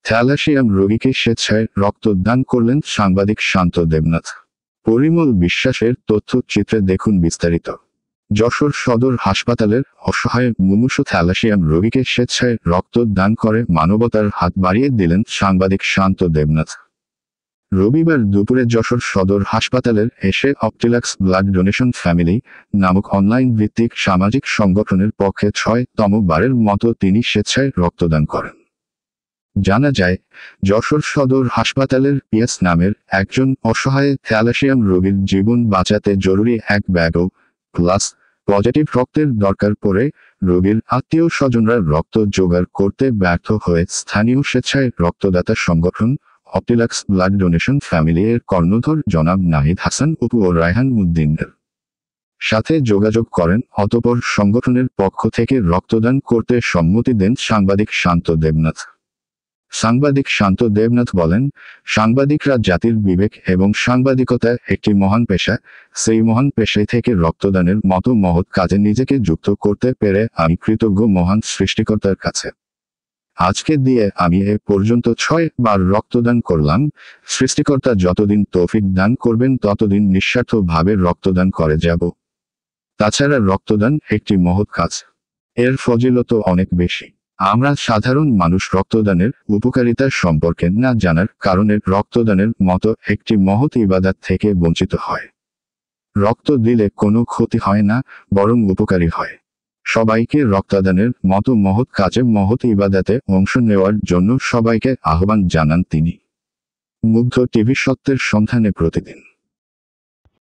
থ্যালাসিয়াম রোগীকে স্বেচ্ছায় রক্তদান করলেন সাংবাদিক শান্ত দেবনাথ। পরিমল বিশ্বাসের তথ্যচিত্রে দেখুন বিস্তারিত। যশোর সদর হাসপাতালের অসহায় মুমূর্ষু থ্যালাসিয়াম রোগীকে স্বেচ্ছায় রক্তদান করে মানবতার হাত বাড়িয়ে দিলেন সাংবাদিক শান্ত দেবনাথ। রবিবার দুপুরে যশোর সদর হাসপাতালের এসে অপটিলাক্স ব্লাড ডোনেশন ফ্যামিলি নামক অনলাইন ভিত্তিক সামাজিক সংগঠনের পক্ষে ৬তম বারের মতো তিনি স্বেচ্ছায় রক্তদান করেন। জানা যায়, যশোর সদর হাসপাতালের পিয়াস নামের একজন অসহায় থ্যালাসিয়াম রোগীর জীবন বাঁচাতে জরুরি এক ব্যাগ ও প্লাস পজিটিভ রক্তের দরকার পড়ে রোগীর আত্মীয় স্বজনরা রক্ত জোগাড় করতে ব্যর্থ হয়ে স্থানীয় স্বেচ্ছায় রক্তদাতা সংগঠন অপটিলাক্স ব্লাড ডোনেশন ফ্যামিলি এর কর্ণধর জনাব নাহিদ হাসান অপু ও রায়হান উদ্দিনের সাথে যোগাযোগ করেন। অতঃপর সংগঠনের পক্ষ থেকে রক্তদান করতে সম্মতি দেন সাংবাদিক শান্ত দেবনাথ। সাংবাদিক শান্ত দেবনাথ বলেন, সাংবাদিকরা জাতির বিবেক এবং সাংবাদিকতা একটি মহান পেশা। সেই মহান পেশায় থেকে রক্তদানের মতো মহৎ কাজে নিজেকে যুক্ত করতে পেরে আমি কৃতজ্ঞ মহান সৃষ্টিকর্তার কাছে। আজকে দিয়ে আমি এ পর্যন্ত ৬ বার রক্তদান করলাম। সৃষ্টিকর্তা যতদিন তৌফিক দান করবেন ততদিন নিঃস্বার্থভাবে রক্তদান করে যাব। তাছাড়া রক্তদান একটি মহৎ কাজ, এর ফজিলত অনেক বেশি। আমরা সাধারণ মানুষ রক্তদানের উপকারিতা সম্পর্কে না জানার কারণে রক্তদানের মতো একটি মহৎ ইবাদত থেকে বঞ্চিত হয়। রক্ত দিলে কোনো ক্ষতি হয় না, বরং উপকারী হয়। সবাইকে রক্তদানের মতো মহৎ কাজে মহৎ ইবাদতে অংশ নেওয়ার জন্য সবাইকে আহ্বান জানান তিনি। মুগ্ধ টিভি সত্যের সন্ধানে প্রতিদিন।